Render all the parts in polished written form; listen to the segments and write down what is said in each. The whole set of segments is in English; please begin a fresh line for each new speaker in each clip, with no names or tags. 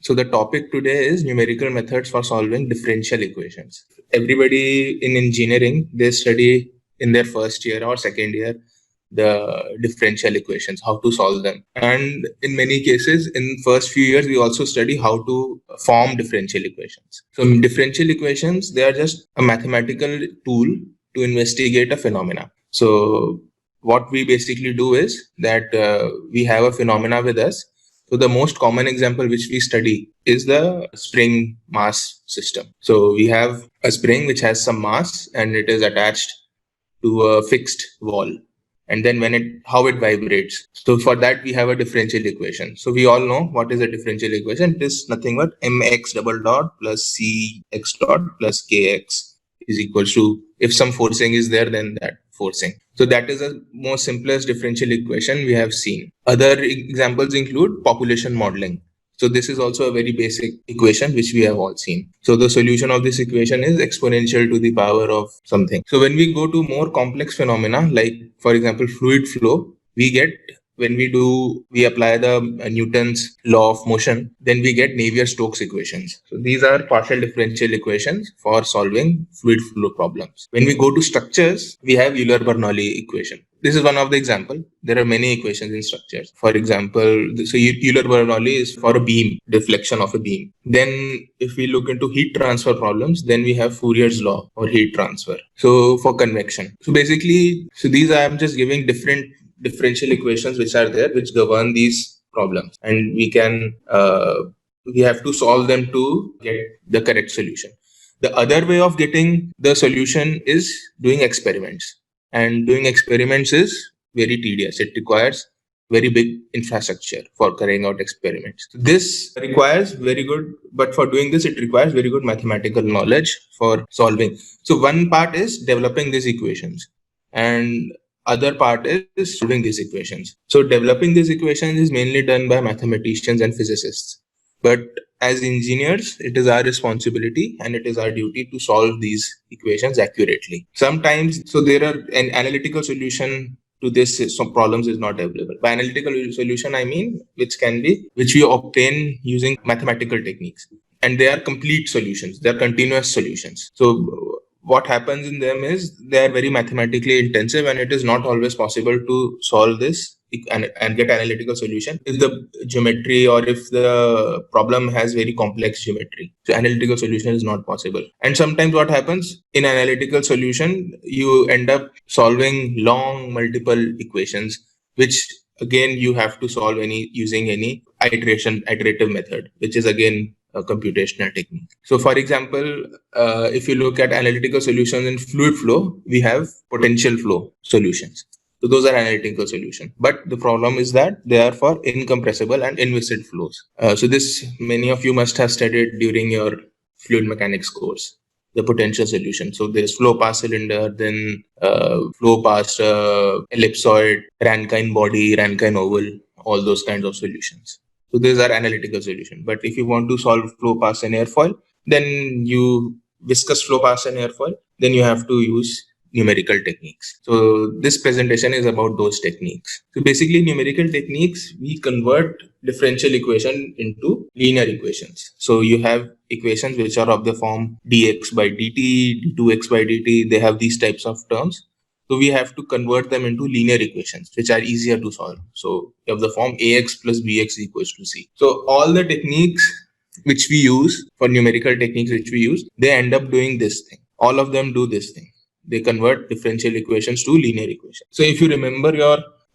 So the topic today is numerical methods for solving differential equations. Everybody in engineering, they study in their first year or second year the differential equations, how to solve them. And in many cases, in first few years, we also study how to form differential equations. So differential equations, they are just a mathematical tool to investigate a phenomena. So what we basically do is that we have a phenomena with us. So the most common example which we study is the spring mass system. So we have a spring which has some mass and it is attached to a fixed wall. And then how it vibrates. So for that, we have a differential equation. So we all know what is a differential equation. It is nothing but mx double dot plus cx dot plus kx is equals to, if some forcing is there, then that forcing. So that is the most simplest differential equation we have seen. Other examples include population modeling. So this is also a very basic equation which we have all seen. So the solution of this equation is exponential to the power of something. So when we go to more complex phenomena, like for example, fluid flow, when we apply the Newton's law of motion, then we get Navier-Stokes equations. So these are partial differential equations for solving fluid flow problems. When we go to structures, we have Euler-Bernoulli equation. This is one of the example. There are many equations in structures. For example, so Euler-Bernoulli is for a beam, deflection of a beam. Then if we look into heat transfer problems, then we have Fourier's law or heat transfer. So for convection. So basically, these I am just giving different differential equations which are there, which govern these problems. And we have to solve them to get the correct solution. The other way of getting the solution is doing experiments. And doing experiments is very tedious. It requires very big infrastructure for carrying out experiments. This requires but for doing this, it requires very good mathematical knowledge for solving. So one part is developing these equations and other part is solving these equations. So developing these equations is mainly done by mathematicians and physicists. But as engineers, it is our responsibility and it is our duty to solve these equations accurately. Sometimes, so there are an analytical solution to this, some problems is not available. By analytical solution, I mean which we obtain using mathematical techniques. And they are complete solutions, they are continuous solutions. So what happens in them is they are very mathematically intensive and it is not always possible to solve this and get analytical solution if the geometry or if the problem has very complex geometry. So analytical solution is not possible. And sometimes what happens in analytical solution, you end up solving long multiple equations, which again you have to solve using any iterative method, which is again a computational technique. So for example, if you look at analytical solutions in fluid flow, we have potential flow solutions. So those are analytical solutions. But the problem is that they are for incompressible and inviscid flows. So this many of you must have studied during your fluid mechanics course, the potential solution. So there's flow past cylinder, then flow past ellipsoid, Rankine body, Rankine oval, all those kinds of solutions. So these are analytical solutions. But if you want to solve flow past an airfoil, then you viscous flow past an airfoil, then you have to use numerical techniques. So this presentation is about those techniques. So basically numerical techniques, we convert differential equation into linear equations. So you have equations which are of the form dx by dt, d2x by dt, they have these types of terms. So we have to convert them into linear equations, which are easier to solve. So you have the form ax plus bx equals to c. So all the techniques which we use for numerical techniques which we use, they end up doing this thing. All of them do this thing. They convert differential equations to linear equations. So if you remember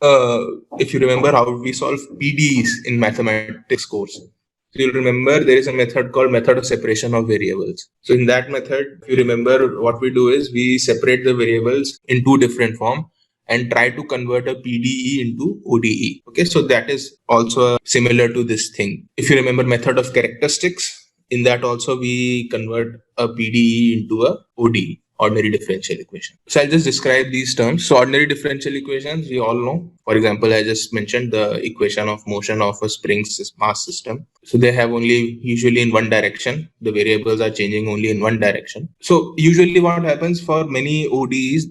how we solve PDEs in mathematics course, so you'll remember there is a method called method of separation of variables. So in that method, if you remember, what we do is we separate the variables in two different forms and try to convert a PDE into ODE. Okay, so that is also similar to this thing. If you remember method of characteristics, in that also we convert a PDE into a ODE, ordinary differential equation. So I'll just describe these terms. So ordinary differential equations, we all know. For example, I just mentioned the equation of motion of a spring mass system. So they have only usually in one direction. The variables are changing only in one direction. So usually what happens for many ODEs,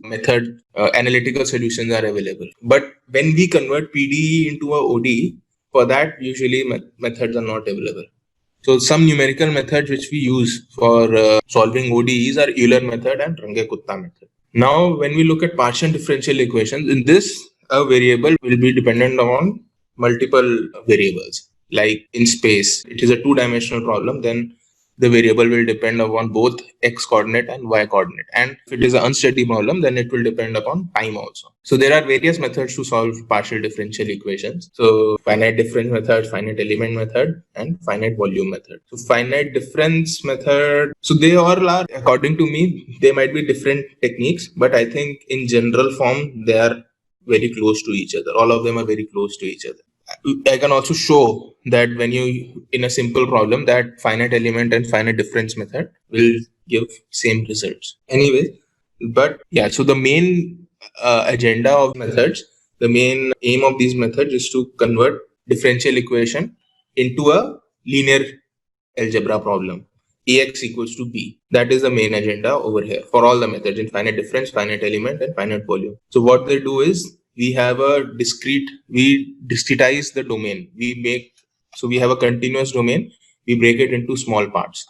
analytical solutions are available. But when we convert PDE into a ODE, for that usually methods are not available. So some numerical methods which we use for solving ODEs are Euler method and Runge-Kutta method. Now, when we look at partial differential equations, in this, a variable will be dependent on multiple variables. Like in space, it is a two-dimensional problem, then the variable will depend upon both x coordinate and y coordinate. And if it is an unsteady problem, then it will depend upon time also. So there are various methods to solve partial differential equations. So finite difference method, finite element method, and finite volume method. So finite difference method, so they all are, according to me, they might be different techniques, but I think in general form, they are very close to each other. All of them are very close to each other. I can also show that when you, in a simple problem, that finite element and finite difference method will give same results. Anyway, but yeah, so the main agenda of methods, the main aim of these methods is to convert differential equation into a linear algebra problem. Ax equals to b. That is the main agenda over here for all the methods in finite difference, finite element, and finite volume. So what they do is we discretize the domain. We have a continuous domain. We break it into small parts,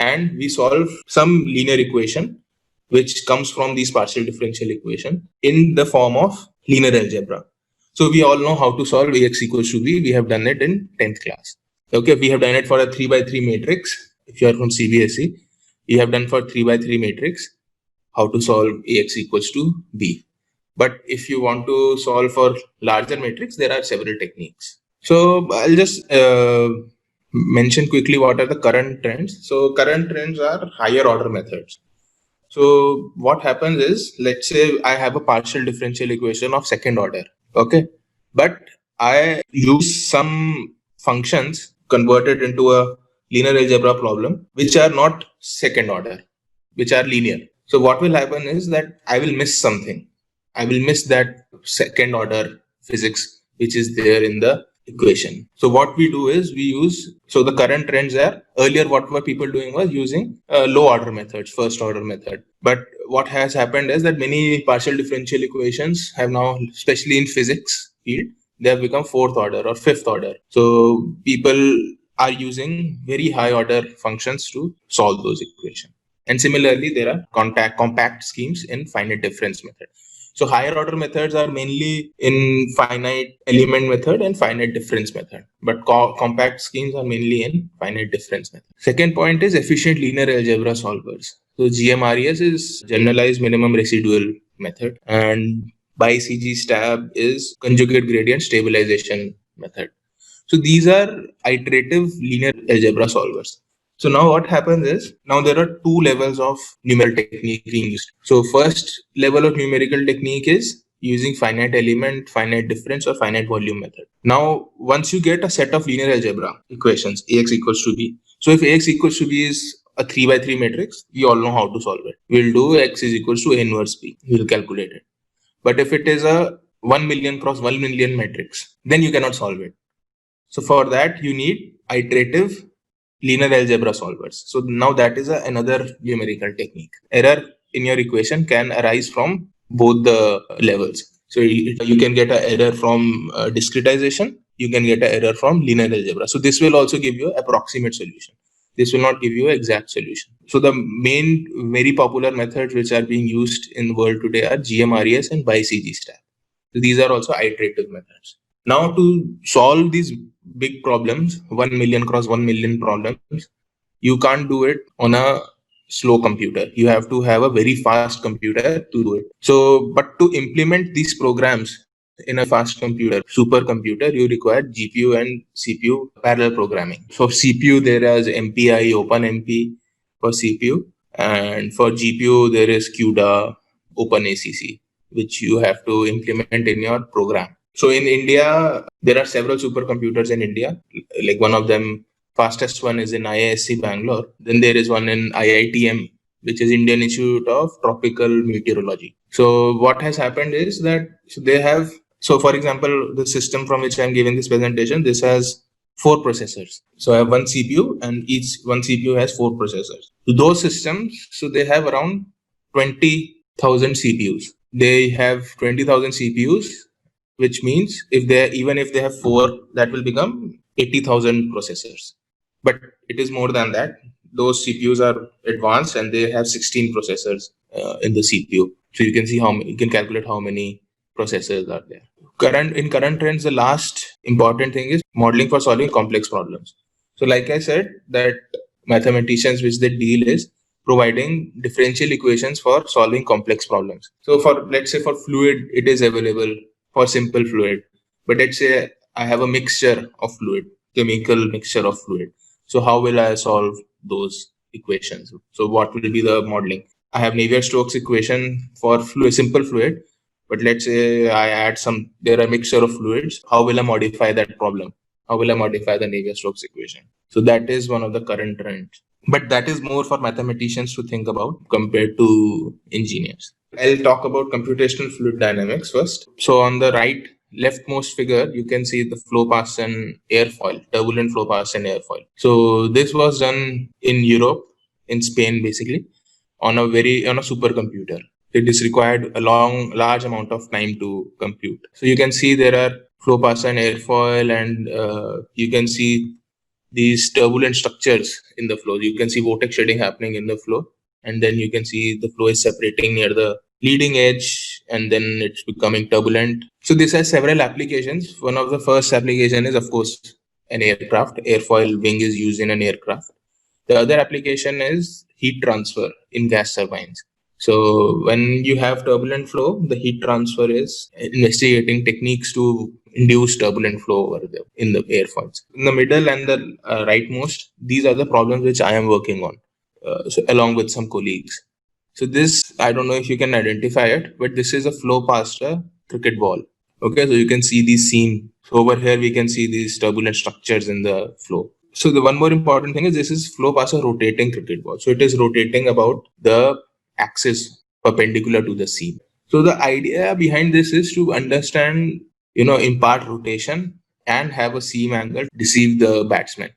and we solve some linear equation which comes from these partial differential equation in the form of linear algebra. So we all know how to solve Ax equals to b. We have done it in 10th class. Okay, we have done it for a 3x3 matrix. If you are from CBSE, we have done for 3x3 matrix how to solve Ax equals to b. But if you want to solve for larger matrix, there are several techniques. So I'll just mention quickly what are the current trends. So current trends are higher order methods. So what happens is, let's say I have a partial differential equation of second order. Okay, but I use some functions converted into a linear algebra problem, which are not second order, which are linear. So what will happen is that I will miss something. I will miss that second order physics, which is there in the equation. So what we do is so the current trends are, earlier what were people doing was using low order methods, first order method. But what has happened is that many partial differential equations have now, especially in physics field, they have become fourth order or fifth order. So people are using very high order functions to solve those equations. And similarly, there are compact schemes in finite difference method. So higher order methods are mainly in finite element method and finite difference method, but compact schemes are mainly in finite difference method. Second point is efficient linear algebra solvers. So GMRES is generalized minimum residual method, and BiCG-STAB is conjugate gradient stabilization method. So these are iterative linear algebra solvers. So now what happens is, now there are two levels of numerical technique being used. So first level of numerical technique is using finite element, finite difference, or finite volume method. Now, once you get a set of linear algebra equations, Ax equals to b. So if Ax equals to b is a 3x3 matrix, we all know how to solve it. We'll do x is equals to a inverse b. We'll calculate it. But if it is a 1 million cross 1 million matrix, then you cannot solve it. So for that, you need iterative linear algebra solvers. So now that is another numerical technique. Error in your equation can arise from both the levels. So you can get an error from discretization, you can get an error from linear algebra. So this will also give you an approximate solution. This will not give you an exact solution. So the main very popular methods which are being used in the world today are GMRES and BiCG-STAB. So these are also iterative methods. Now to solve these big problems, 1 million cross 1 million problems, you can't do it on a slow computer. You have to have a very fast computer to do it. So, but to implement these programs in a fast computer, supercomputer, you require GPU and CPU parallel programming. For CPU, there is MPI, OpenMP for CPU, and for GPU, there is CUDA, OpenACC, which you have to implement in your program. So in India, there are several supercomputers in India. Like one of them, fastest one is in IISc Bangalore. Then there is one in IITM, which is Indian Institute of Tropical Meteorology. So what has happened is that so for example, the system from which I'm giving this presentation, this has 4 processors. So I have one CPU and each one CPU has 4 processors. So those systems, so they have around 20,000 CPUs. They have 20,000 CPUs, which means even if they have 4, that will become 80,000 processors. but it is more than that. Those CPUs are advanced and they have 16 processors in the CPU. So you can see you can calculate how many processors are there. In current trends, the last important thing is modeling for solving complex problems. So like I said, that mathematicians which they deal is providing differential equations for solving complex problems. So for, let's say, for fluid, it is available for simple fluid. But let's say I have a mixture of fluid, chemical mixture of fluid. So how will I solve those equations? So what will be the modeling? I have Navier-Stokes equation for simple fluid, but let's say I add there are a mixture of fluids. How will I modify that problem? How will I modify the Navier-Stokes equation? So that is one of the current trends. But that is more for mathematicians to think about compared to engineers. I'll talk about computational fluid dynamics first. So on the leftmost figure, you can see the flow paths and airfoil, turbulent flow paths and airfoil. So this was done in Europe, in Spain, basically, on a supercomputer. It is required a large amount of time to compute. So you can see there are flow paths and airfoil, and you can see these turbulent structures in the flow. You can see vortex shedding happening in the flow, and then you can see the flow is separating near the leading edge, and then it's becoming turbulent. So this has several applications. One of the first application is, of course, an aircraft. Airfoil wing is used in an aircraft. The other application is heat transfer in gas turbines. So when you have turbulent flow, the heat transfer is investigating techniques to induce turbulent flow over in the airfoils. In the middle and the rightmost, these are the problems which I am working on, along with some colleagues. So this, I don't know if you can identify it, but this is a flow past a cricket ball. Okay, so you can see these seam. So over here, we can see these turbulent structures in the flow. So the one more important thing is this is flow past a rotating cricket ball. So it is rotating about the axis perpendicular to the seam. So the idea behind this is to understand, impart rotation and have a seam angle deceive the batsman.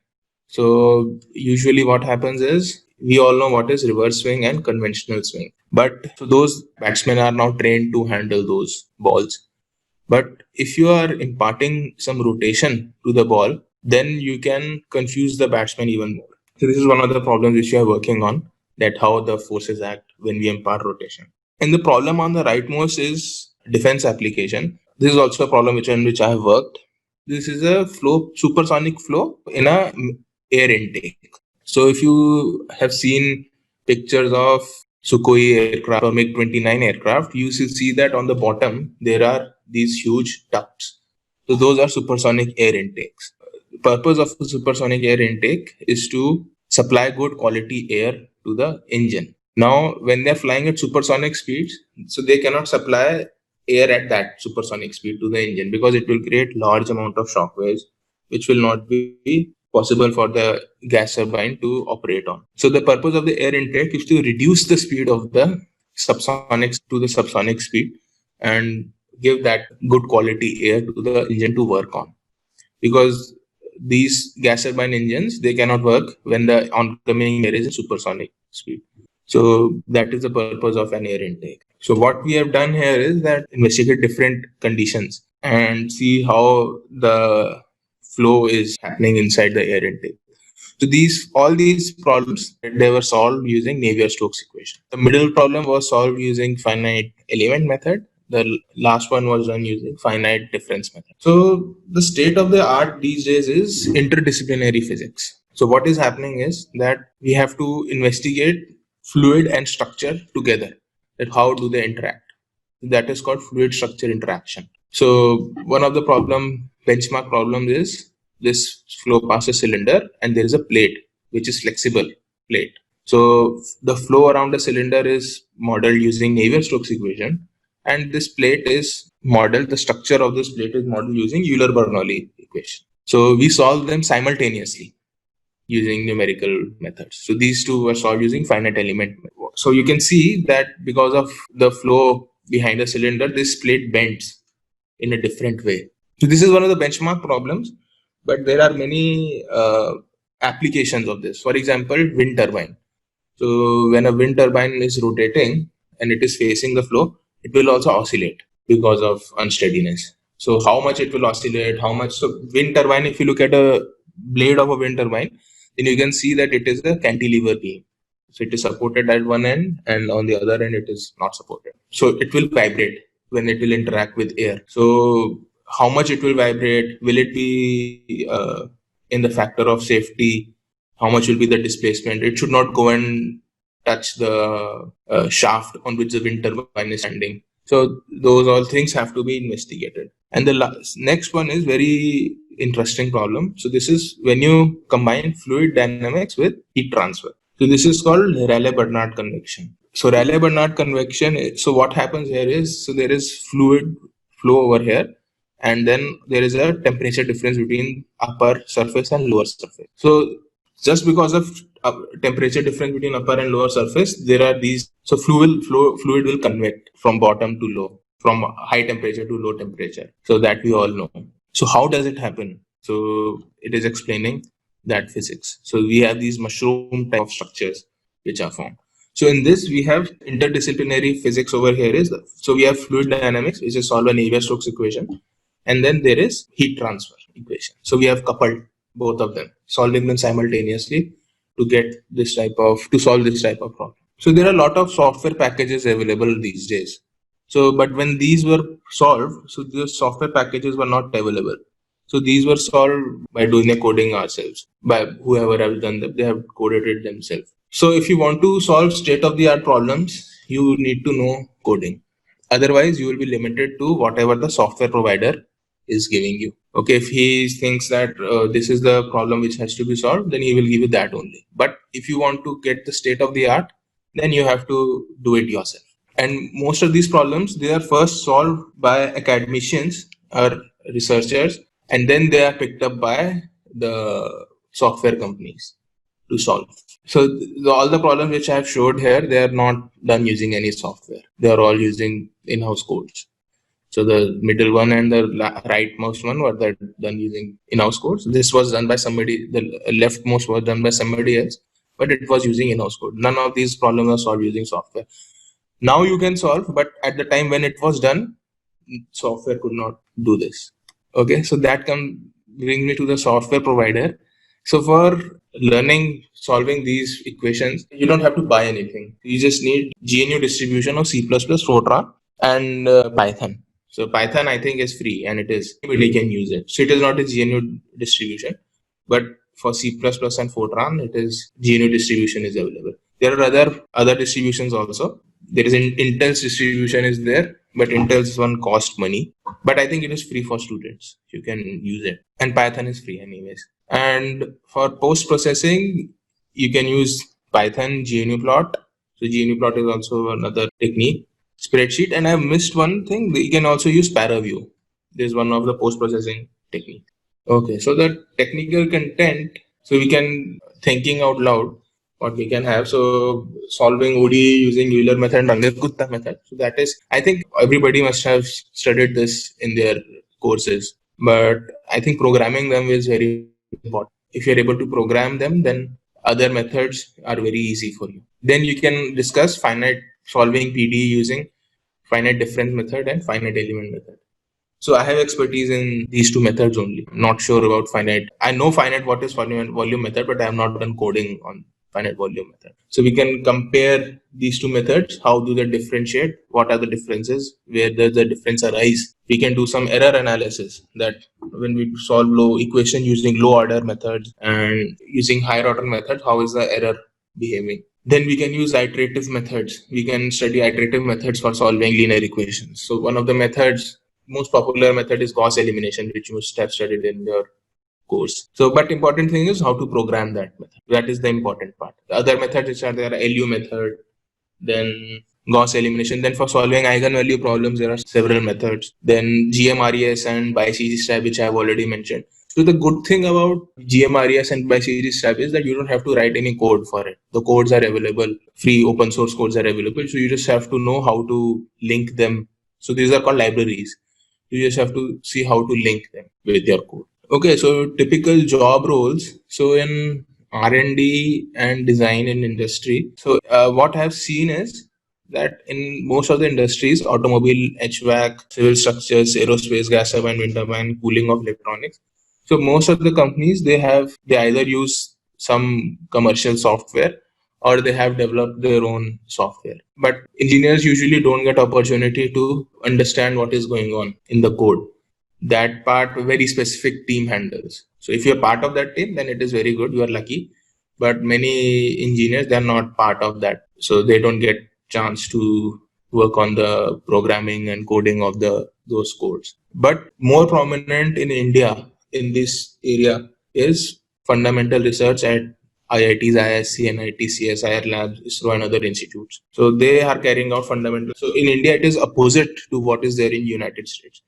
So usually what happens is, we all know what is reverse swing and conventional swing. But so those batsmen are now trained to handle those balls. But if you are imparting some rotation to the ball, then you can confuse the batsman even more. So this is one of the problems which we are working on, that how the forces act when we impart rotation. And the problem on the rightmost is defense application. This is also a problem on which I have worked. This is a supersonic flow in a air intake. So if you have seen pictures of Sukhoi aircraft or MiG-29 aircraft, you should see that on the bottom there are these huge ducts. So those are supersonic air intakes. The purpose of the supersonic air intake is to supply good quality air to the engine. Now, when they're flying at supersonic speeds, so they cannot supply air at that supersonic speed to the engine because it will create large amount of shock waves, which will not be possible for the gas turbine to operate on. So the purpose of the air intake is to reduce the speed of the subsonic to the subsonic speed and give that good quality air to the engine to work on. Because these gas turbine engines, they cannot work when the oncoming air is in supersonic speed. So that is the purpose of an air intake. So what we have done here is that investigate different conditions and see how the flow is happening inside the air intake. So all these problems, they were solved using Navier-Stokes equation. The middle problem was solved using finite element method. The last one was done using finite difference method. So the state of the art these days is interdisciplinary physics. So what is happening is that we have to investigate fluid and structure together. That how do they interact? That is called fluid structure interaction. So one of the benchmark problems is this flow past a cylinder and there is a plate which is flexible plate. So the flow around the cylinder is modeled using Navier-Stokes equation, and this plate is modeled, the structure of this plate is modeled using Euler-Bernoulli equation. So we solve them simultaneously using numerical methods. So these two were solved using finite element method. So you can see that because of the flow behind the cylinder, this plate bends in a different way. So this is one of the benchmark problems, but there are many applications of this. For example, wind turbine. So when a wind turbine is rotating and it is facing the flow, it will also oscillate because of unsteadiness. So how much it will oscillate, so wind turbine, if you look at a blade of a wind turbine, then you can see that it is a cantilever beam. So it is supported at one end, and on the other end it is not supported. So it will vibrate when it will interact with air. So how much it will vibrate? Will it be in the factor of safety? How much will be the displacement? It should not go and touch the shaft on which the wind turbine is standing. So those all things have to be investigated. And the next one is very interesting problem. So this is when you combine fluid dynamics with heat transfer. So this is called Rayleigh-Bernard convection. So Rayleigh-Bernard convection, so what happens here is, so there is fluid flow over here, and then there is a temperature difference between upper surface and lower surface. So just because of temperature difference between upper and lower surface, there are these, so fluid will convect from bottom to low, from high temperature to low temperature. So that we all know. So how does it happen? So it is explaining that physics. So we have these mushroom type of structures which are formed. So in this we have interdisciplinary physics over here is, so we have fluid dynamics, which is solve a Navier-Stokes equation, and then there is heat transfer equation. So we have coupled both of them, solving them simultaneously to get this type of, to solve this type of problem. So there are a lot of software packages available these days. So, but when these were solved, so the software packages were not available. So these were solved by doing the coding ourselves, by whoever have done them, they have coded it themselves. So if you want to solve state-of-the-art problems, you need to know coding. Otherwise, you will be limited to whatever the software provider is giving you. Okay, if he thinks that this is the problem which has to be solved, then he will give you that only. But if you want to get the state-of-the-art, then you have to do it yourself. And most of these problems, they are first solved by academicians or researchers, and then they are picked up by the software companies to solve. So all the problems which I have showed here, they are not done using any software. They are all using in-house codes. So the middle one and the rightmost one were done using in-house codes. This was done by somebody, the leftmost was done by somebody else, but it was using in-house code. None of these problems are solved using software. Now you can solve, but at the time when it was done, software could not do this. Okay, so that can bring me to the software provider. So for learning, solving these equations, you don't have to buy anything. You just need GNU distribution of C++, Fortran, and Python. So Python, I think, is free, and it is, anybody can use it. So it is not a GNU distribution, but for C++ and Fortran, it is GNU distribution is available. There are other distributions also. There is Intel's distribution is there, but Intel's one cost money. But I think it is free for students. You can use it. And Python is free anyways. And for post-processing, you can use Python, GNUplot. So GNUplot is also another technique. Spreadsheet. And I missed one thing. You can also use ParaView. This is one of the post-processing technique. Okay, so the technical content, so we can, thinking out loud, what we can have. So solving ODE using Euler method and Runge-Kutta method. So that is, I think everybody must have studied this in their courses, but I think programming them is very important. If you're able to program them, then other methods are very easy for you. Then you can discuss finite solving PDE using finite difference method and finite element method. So I have expertise in these two methods only. Not sure about finite. I know finite what is volume method, but I have not done coding on finite volume method. So we can compare these two methods. How do they differentiate? What are the differences? Where does the difference arise? We can do some error analysis, that when we solve low equation using low order methods and using higher order methods, how is the error behaving? Then we can use iterative methods. We can study iterative methods for solving linear equations. So one of the methods, most popular method, is Gauss elimination, which you must have studied in your course. So, but important thing is how to program that method. That is the important part. The other methods which are there are LU method, then Gauss elimination. Then for solving eigenvalue problems, there are several methods. Then GMRES and bi-series type, which I have already mentioned. So the good thing about GMRES and bi-series type is that you don't have to write any code for it. The codes are available, free open source codes are available. So you just have to know how to link them. So these are called libraries. You just have to see how to link them with your code. Okay, so typical job roles. So in R&D and design in industry. So what I've seen is that in most of the industries, automobile, HVAC, civil structures, aerospace, gas turbine, wind turbine, cooling of electronics. So most of the companies, they either use some commercial software or they have developed their own software. But engineers usually don't get opportunity to understand what is going on in the code. That part a very specific team handles. So if you're part of that team, then it is very good. You are lucky. But many engineers, they're not part of that. So they don't get chance to work on the programming and coding of those codes. But more prominent in India in this area is fundamental research at IITs, ISC, NIT, CSIR labs, ISRO, and other institutes. So they are carrying out fundamental. So in India, it is opposite to what is there in United States.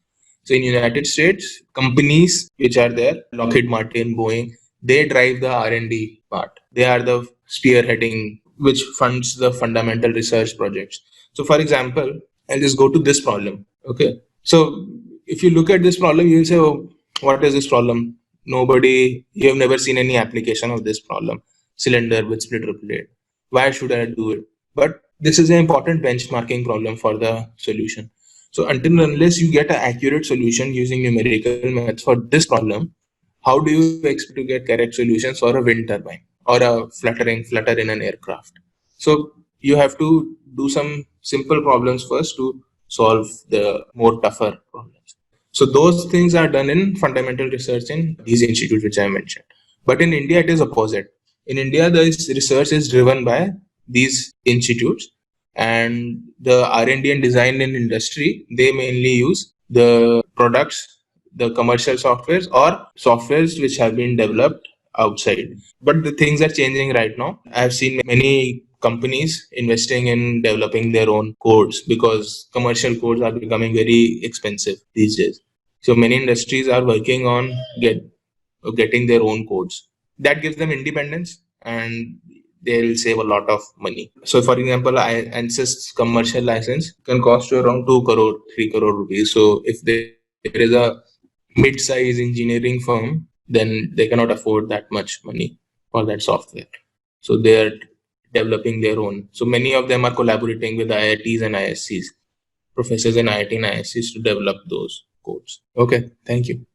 So in United States, companies which are there, Lockheed Martin, Boeing, they drive the R&D part. They are the spearheading which funds the fundamental research projects. So for example, I'll just go to this problem. Okay. So if you look at this problem, you'll say, oh, what is this problem? You have never seen any application of this problem. Cylinder with splitter plate. Why should I do it? But this is an important benchmarking problem for the solution. So until unless you get an accurate solution using numerical methods for this problem, how do you expect to get correct solutions for a wind turbine or a flutter in an aircraft? So you have to do some simple problems first to solve the more tougher problems. So those things are done in fundamental research in these institutes which I mentioned. But in India, it is opposite. In India, the research is driven by these institutes, and the R&D and design in industry, they mainly use the products, the commercial softwares or softwares which have been developed outside. But the things are changing right now. I've seen many companies investing in developing their own codes because commercial codes are becoming very expensive these days. So many industries are working on getting their own codes. That gives them independence and they'll save a lot of money. So for example, ANSYS commercial license can cost you around 2 crore, 3 crore rupees. So if there is a mid-size engineering firm, then they cannot afford that much money for that software. So they're developing their own. So many of them are collaborating with IITs and ISCs, professors in IIT and ISCs to develop those codes. Okay, thank you.